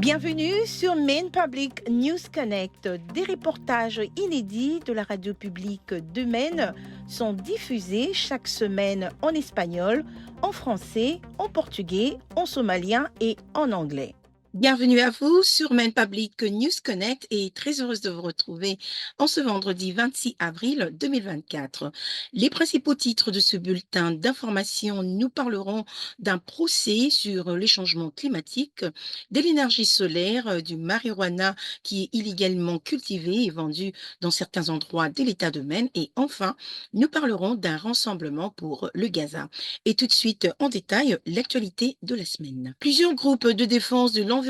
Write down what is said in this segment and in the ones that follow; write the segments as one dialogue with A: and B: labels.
A: Bienvenue sur Maine Public News Connect. Des reportages inédits de la radio publique de Maine sont diffusés chaque semaine en espagnol, en français, en portugais, en somalien et en anglais. Bienvenue à vous sur Maine Public News Connect et très heureuse de vous retrouver en ce vendredi 26 avril 2024. Les principaux titres de ce bulletin d'information, nous parlerons d'un procès sur les changements climatiques, de l'énergie solaire, du marijuana qui est illégalement cultivé et vendu dans certains endroits de l'État de Maine et enfin, nous parlerons d'un rassemblement pour le Gaza. Et tout de suite, en détail, l'actualité de la semaine. Plusieurs groupes de défense de l'environnement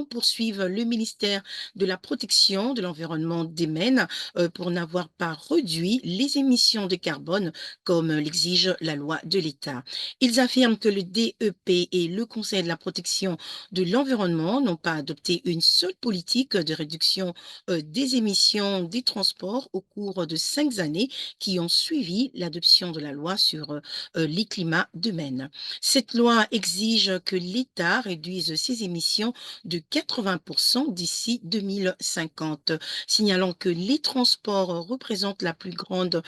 A: poursuivent le ministère de la Protection de l'environnement des Maine pour n'avoir pas réduit les émissions de carbone comme l'exige la loi de l'État. Ils affirment que le DEP et le Conseil de la protection de l'environnement n'ont pas adopté une seule politique de réduction des émissions des transports au cours de 5 années qui ont suivi l'adoption de la loi sur les climats de Maine. Cette loi exige que l'État réduise ses émissions de 80% d'ici 2050, signalant que les transports représentent la plus grande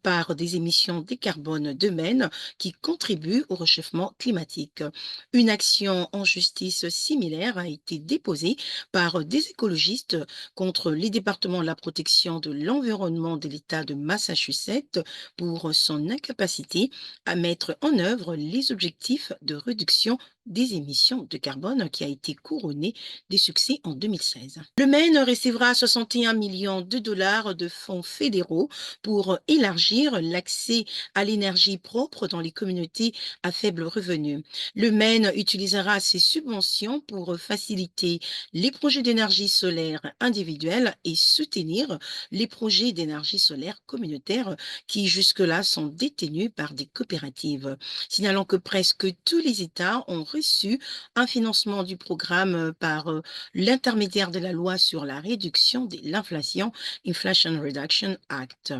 A: part des émissions de carbone de Maine qui contribuent au réchauffement climatique. Une action en justice similaire a été déposée par des écologistes contre les départements de la protection de l'environnement de l'État de Massachusetts pour son incapacité à mettre en œuvre les objectifs de réduction des émissions de carbone qui a été couronné des succès en 2016. Le Maine recevra 61 millions de dollars de fonds fédéraux pour élargir l'accès à l'énergie propre dans les communautés à faible revenu. Le Maine utilisera ces subventions pour faciliter les projets d'énergie solaire individuels et soutenir les projets d'énergie solaire communautaire qui jusque-là sont détenus par des coopératives. Signalant que presque tous les États ont reçu un financement du programme par l'intermédiaire de la loi sur la réduction de l'inflation, Inflation Reduction Act.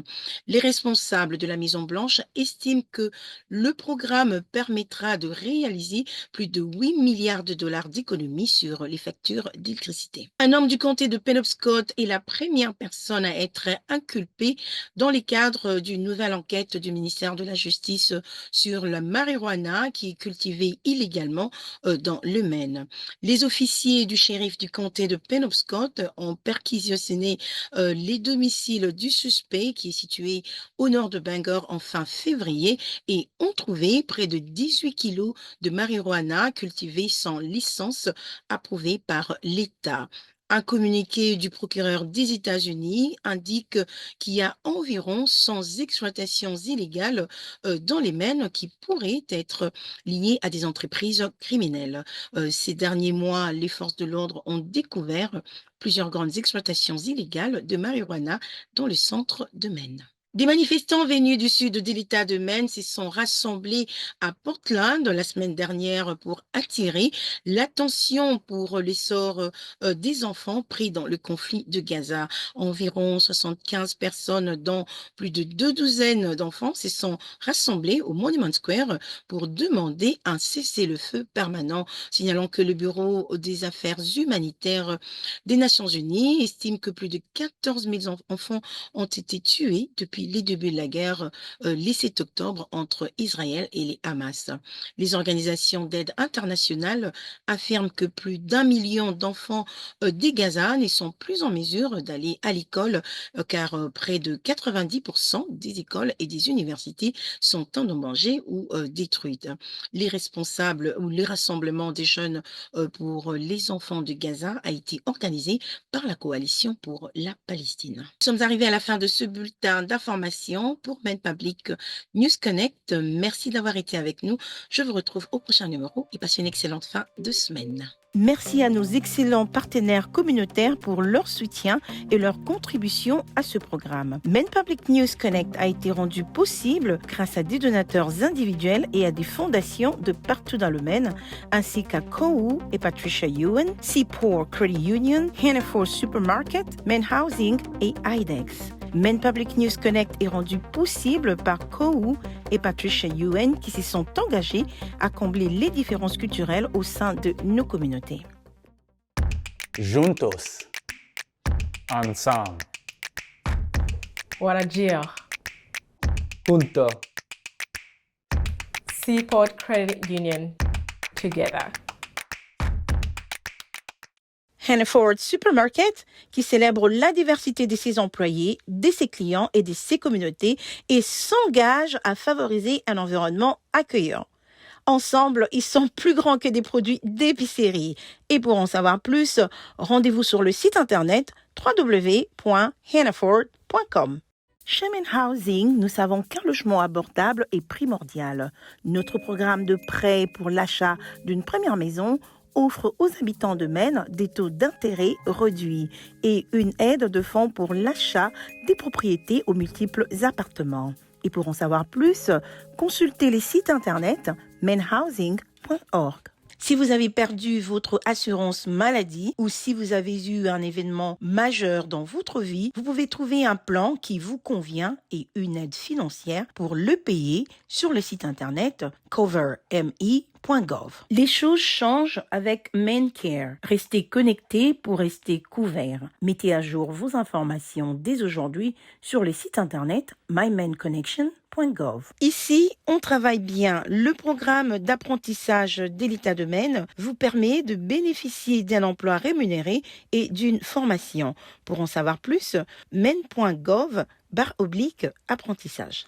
A: Les responsables de la Maison-Blanche estiment que le programme permettra de réaliser plus de 8 milliards de dollars d'économies sur les factures d'électricité. Un homme du comté de Penobscot est la première personne à être inculpée dans les cadres d'une nouvelle enquête du ministère de la Justice sur la marijuana qui est cultivée illégalement dans le Maine. Les officiers du shérif du comté de Penobscot ont perquisitionné les domiciles du suspect qui est situé au nord de Bangor en fin février et ont trouvé près de 18 kilos de marijuana cultivée sans licence approuvée par l'État. Un communiqué du procureur des États-Unis indique qu'il y a environ 100 exploitations illégales dans les Maine qui pourraient être liées à des entreprises criminelles. Ces derniers mois, les forces de l'ordre ont découvert plusieurs grandes exploitations illégales de marijuana dans le centre de Maine. Des manifestants venus du sud de l'État de Maine se sont rassemblés à Portland la semaine dernière pour attirer l'attention pour l'essor des enfants pris dans le conflit de Gaza. Environ 75 personnes, dont plus de 2 douzaines d'enfants, se sont rassemblés au Monument Square pour demander un cessez-le-feu permanent, signalant que le Bureau des affaires humanitaires des Nations Unies estime que plus de 14 000 enfants ont été tués depuis les débuts de la guerre le 7 octobre entre Israël et les Hamas. Les organisations d'aide internationale affirment que plus d'1 million d'enfants des Gaza ne sont plus en mesure d'aller à l'école car près de 90% des écoles et des universités sont endommagées ou détruites. Les responsables ou les rassemblements des jeunes pour les enfants de Gaza a été organisé par la Coalition pour la Palestine. Nous sommes arrivés à la fin de ce bulletin d'information pour Maine Public News Connect. Merci d'avoir été avec nous. Je vous retrouve au prochain numéro et passez une excellente fin de semaine. Merci à nos excellents partenaires communautaires pour leur soutien et leur contribution à ce programme. Maine Public News Connect a été rendu possible grâce à des donateurs individuels et à des fondations de partout dans le Maine, ainsi qu'à KOU et Patricia Ewan, Seaport Credit Union, Hannaford Supermarket, Maine Housing et IDEX. Maine Public News Connect est rendu possible par KOU et Patricia Ewan qui se sont engagés à combler les différences culturelles au sein de nos communautés.
B: Juntos. Ensemble.
C: Warajir.
B: Junto.
C: Seaport Credit Union. Together.
A: Hannaford Supermarket, qui célèbre la diversité de ses employés, de ses clients et de ses communautés et s'engage à favoriser un environnement accueillant. Ensemble, ils sont plus grands que des produits d'épicerie. Et pour en savoir plus, rendez-vous sur le site internet www.hannaford.com. Chez Main Housing, nous savons qu'un logement abordable est primordial. Notre programme de prêt pour l'achat d'une première maison offre aux habitants de Maine des taux d'intérêt réduits et une aide de fonds pour l'achat des propriétés aux multiples appartements. Et pour en savoir plus, consultez les sites internet mainhousing.org. Si vous avez perdu votre assurance maladie ou si vous avez eu un événement majeur dans votre vie, vous pouvez trouver un plan qui vous convient et une aide financière pour le payer sur le site internet coverme.gov. Les choses changent avec MainCare. Restez connectés pour rester couverts. Mettez à jour vos informations dès aujourd'hui sur le site internet mymainconnection.gov. Ici, on travaille bien. Le programme d'apprentissage de l'État de Maine vous permet de bénéficier d'un emploi rémunéré et d'une formation. Pour en savoir plus, maine.gov/apprentissage.